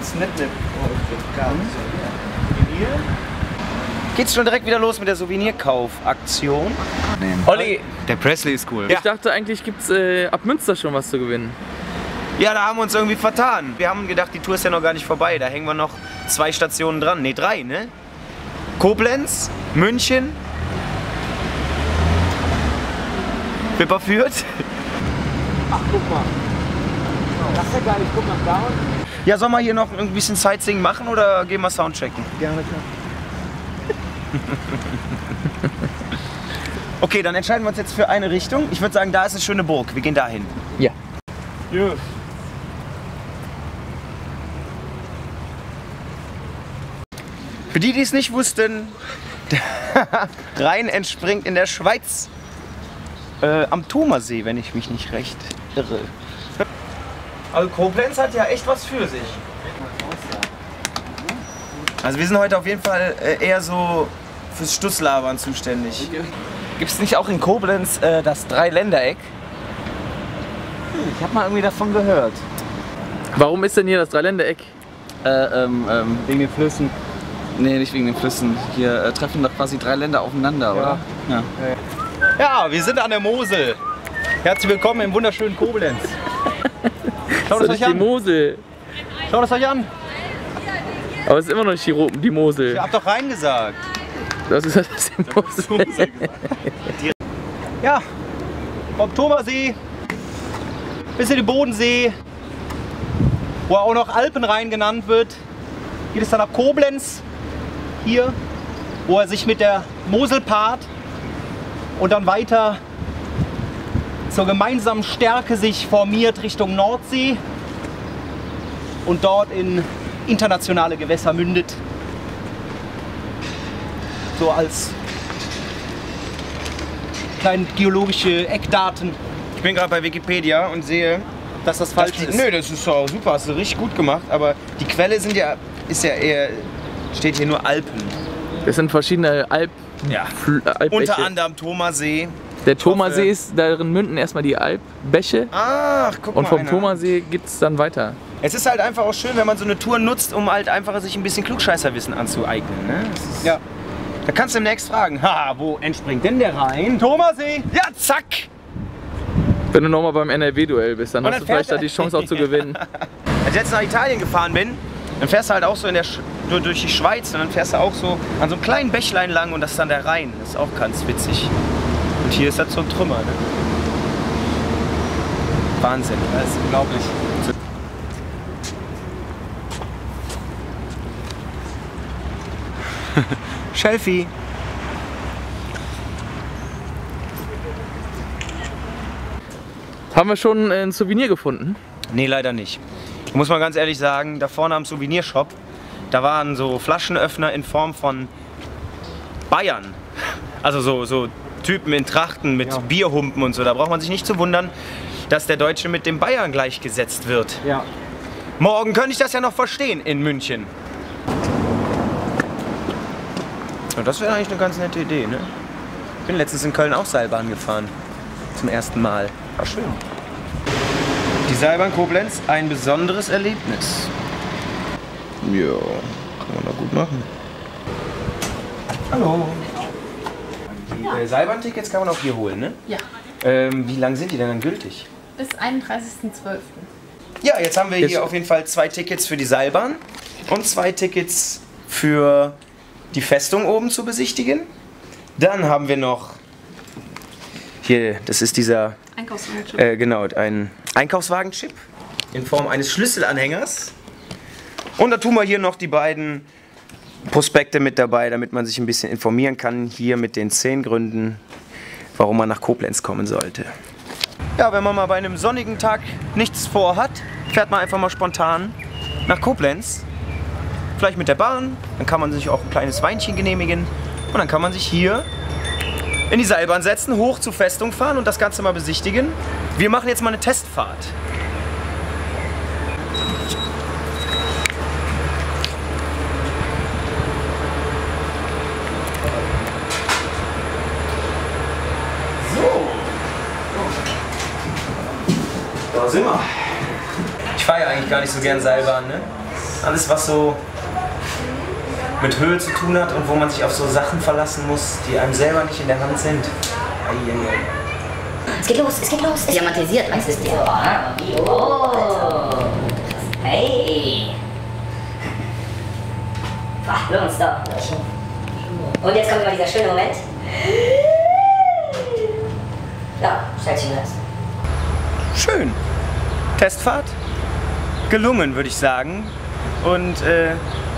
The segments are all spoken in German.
uns nicht eine Souvenir. Geht's schon direkt wieder los mit der Souvenirkaufaktion? Nee. Olli, Der Presley ist cool. ich dachte eigentlich gibt's ab Münster schon was zu gewinnen. Ja, da haben wir uns irgendwie vertan. Wir haben gedacht, die Tour ist ja noch gar nicht vorbei. Da hängen wir noch 2 Stationen dran. Ne, 3, ne? Koblenz, München, Wipperfürth. Ach, guck mal. Das ist ja geil, ich guck mal da. Ja, sollen wir hier noch ein bisschen Sightseeing machen oder gehen wir Soundchecken? Gerne, klar. Okay, dann entscheiden wir uns jetzt für eine Richtung. Ich würde sagen, da ist eine schöne Burg. Wir gehen dahin. Ja. Ja. Für die, die es nicht wussten, der Rhein entspringt in der Schweiz. Am Thomersee, wenn ich mich nicht recht irre. Also Koblenz hat ja echt was für sich. Also wir sind heute auf jeden Fall eher so fürs Stusslabern zuständig. Gibt es nicht auch in Koblenz das Dreiländereck? Ich hab mal irgendwie davon gehört. Warum ist denn hier das Dreiländereck? Wegen den Flüssen. Nee, nicht wegen den Flüssen. Hier treffen doch quasi 3 Länder aufeinander, oder? Ja. Ja, wir sind an der Mosel. Herzlich willkommen im wunderschönen Koblenz. Schaut es euch die an. Mosel. Schaut es euch an. Aber es ist immer noch nicht die Mosel. Ich hab doch rein gesagt. Das ist die Mosel. Ja, vom Thomersee bis in den Bodensee, wo auch noch Alpenrhein genannt wird, geht es dann ab Koblenz hier, wo er sich mit der Mosel paart und dann weiter zur gemeinsamen Stärke sich formiert Richtung Nordsee und dort in internationale Gewässer mündet. So als kleine geologische Eckdaten. Ich bin gerade bei Wikipedia und sehe, Dass das falsch ist. Nö, das ist auch super, hast du richtig gut gemacht, aber die Quelle ist ja eher, steht hier nur Alpen. Das sind verschiedene Ja. Albbäche. Unter anderem Thomersee. Der Thomersee ist, darin münden erstmal die Albbäche. Ach, guck Und mal. vom einer. Thomersee geht es dann weiter. Es ist halt einfach auch schön, wenn man so eine Tour nutzt, um halt einfach sich ein bisschen Klugscheißerwissen anzueignen. Ne? Das ist, Ja. Da kannst du demnächst fragen, haha, wo entspringt denn der Rhein? Thomersee! Ja, zack! Wenn du nochmal beim NRW-Duell bist, dann Und hast dann du vielleicht da fährt die Chance auch zu gewinnen. Als ich jetzt nach Italien gefahren bin, dann fährst du halt auch so durch die Schweiz und dann fährst du auch so an so einem kleinen Bächlein lang und das ist dann der Rhein. Das ist auch ganz witzig. Und hier ist das so ein Trümmer. Ne? Wahnsinn. Das ist unglaublich. Selfie. Haben wir schon ein Souvenir gefunden? Nee, leider nicht. Muss man ganz ehrlich sagen, da vorne am Souvenirshop, da waren so Flaschenöffner in Form von Bayern. Also so Typen in Trachten mit Bierhumpen und so. Da braucht man sich nicht zu wundern, dass der Deutsche mit dem Bayern gleichgesetzt wird. Ja. Morgen könnte ich das ja noch verstehen in München. Und das wäre eigentlich eine ganz nette Idee, ne? Ich bin letztens in Köln auch Seilbahn gefahren. Zum ersten Mal. War schön. Die Seilbahn Koblenz, ein besonderes Erlebnis. Ja, kann man doch gut machen. Hallo. Die Seilbahntickets kann man auch hier holen, ne? Ja, Wie lange sind die denn dann gültig? bis 31.12. Ja, jetzt haben wir Jetzt- hier auf jeden Fall 2 Tickets für die Seilbahn und 2 Tickets für die Festung oben zu besichtigen. Dann haben wir noch hier, das ist dieser, Einkaufswagen. genau, ein Einkaufswagen-Chip in Form eines Schlüsselanhängers. Und da tun wir hier noch die beiden Prospekte mit dabei, damit man sich ein bisschen informieren kann, hier mit den 10 Gründen, warum man nach Koblenz kommen sollte. Ja, wenn man mal bei einem sonnigen Tag nichts vorhat, fährt man einfach mal spontan nach Koblenz. Vielleicht mit der Bahn, dann kann man sich auch ein kleines Weinchen genehmigen und dann kann man sich hier in die Seilbahn setzen, hoch zur Festung fahren und das Ganze mal besichtigen. Wir machen jetzt mal eine Testfahrt. Da sind wir. Ich fahre ja eigentlich gar nicht so gern Seilbahn, ne? Alles, was so mit Höhe zu tun hat und wo man sich auf so Sachen verlassen muss, die einem selber nicht in der Hand sind. Eieiei. Es geht los, es geht los. Diamantisiert, weißt du es dir? Oh. Hey. Hör uns da. Und jetzt kommt mal dieser schöne Moment. Ja, Stellchen das. Schön. Testfahrt. Gelungen, würde ich sagen. Und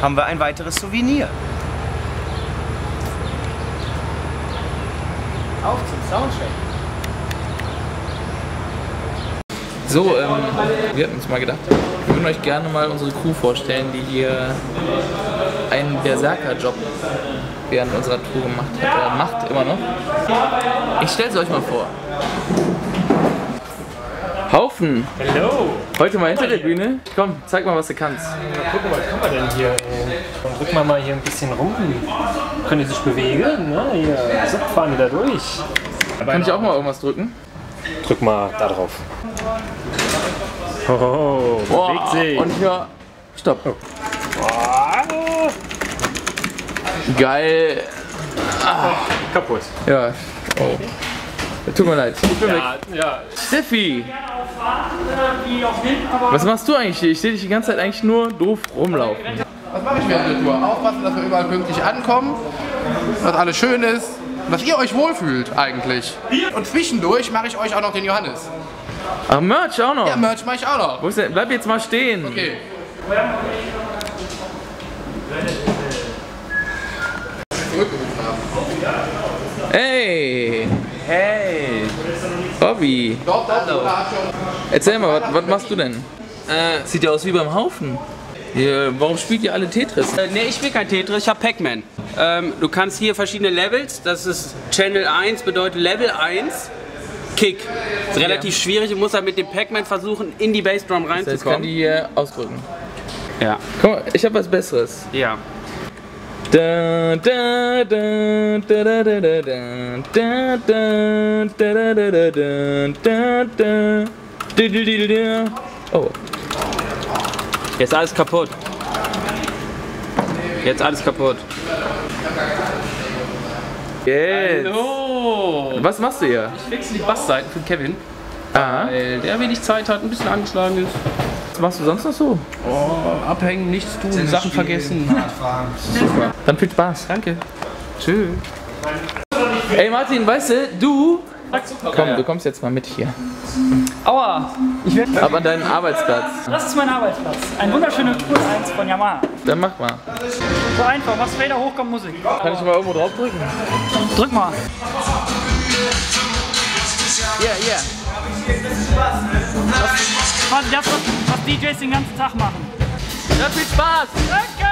haben wir ein weiteres Souvenir. Auf zum Soundcheck. So, wir hatten uns mal gedacht, wir würden euch gerne mal unsere Crew vorstellen, die hier einen Berserker-Job während unserer Tour gemacht hat. Macht immer noch. Ich stelle es euch mal vor. Haufen! Hallo! Heute mal hinter der Bühne. Komm, zeig mal, was du kannst. Mal gucken, was kann man denn hier? Dann drücken wir mal hier ein bisschen rum. Können die sich bewegen? Ne? Hier, so fahren die da durch. Kann ich auch mal irgendwas drücken? Drück mal da drauf. Oh, bewegt sich. Und hier. Stopp. Oh. Geil. Kaputt. Ja. Oh. Tut mir leid. Ich bin weg. Ja. Steffi! Was machst du eigentlich hier? Ich sehe dich die ganze Zeit eigentlich nur doof rumlaufen. Was mache ich während der Tour? Aufpassen, dass wir überall pünktlich ankommen, dass alles schön ist und dass ihr euch wohlfühlt eigentlich. Und zwischendurch mache ich euch auch noch den Johannes. Ach, Merch auch noch? Ja, Merch mache ich auch noch. Wo ist der? Bleib jetzt mal stehen. Okay. Zurückgerufen haben. Hey! Hey! Bobby! Dort, hallo. Erzähl mal, was machst du denn? Sieht ja aus wie beim Haufen. Warum spielt ihr alle Tetris? Ne, ich spiele kein Tetris, ich habe Pac-Man. Du kannst hier verschiedene Levels, das ist Channel 1, bedeutet Level 1, Kick. Ist relativ schwierig, du musst halt mit dem Pac-Man versuchen, in die Bassdrum Das heißt, ich kann reinzukommen. die hier ausdrücken. Ja. Guck mal, ich habe was Besseres. Ja. Da, da, da, da, da, da, da, da, da, da, da, da, da, da, da, da. Oh. Jetzt alles kaputt. Jetzt alles kaputt. Jetzt. Hallo! Was machst du hier? Ich wechsle die Bassseiten für Kevin, Aha. weil der wenig Zeit hat, ein bisschen angeschlagen ist. Was machst du sonst noch so? Oh, abhängen, nichts tun, Sachen vergessen. Super. Dann viel Spaß. Danke. Tschüss. Ey Martin, weißt du, komm, du kommst jetzt mal mit hier. Aua, Ab an deinen Arbeitsplatz. das ist mein Arbeitsplatz. Ein wunderschöner Kurs 1 von Yamaha. Dann mach mal. So einfach, was Fader hochkommt, Musik. Kann ich mal irgendwo drauf drücken? Drück mal. Ja. Quasi das, was DJs den ganzen Tag machen. Ja, viel Spaß! Danke!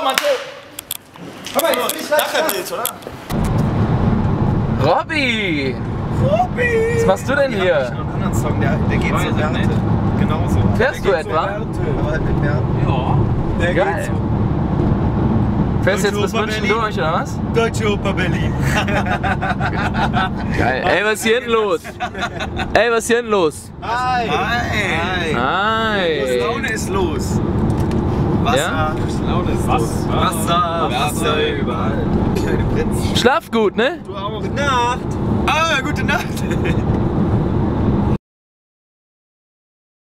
Matteo! Komm mal, jetzt bin ich nachher Bild, oder? Robby! Was machst du denn hier? Ich habe einen anderen Song, der geht so Werte. Genauso. Fährst du etwa? Aber halt mit mehr. Ja. Der Geil. geht so. Fährst du jetzt bis München durch, oder was? Deutsche Oper Berlin. Geil. Ey, was ist hier hinten los? Ey, was ist hier hinten los? Hi. Hi. Hi. Laune ist los. Wasser. Ja? Laune ist los. Wasser überall. Kleine Prinz. Schlaf gut, ne? Du auch. Gute Nacht. Ah, gute Nacht.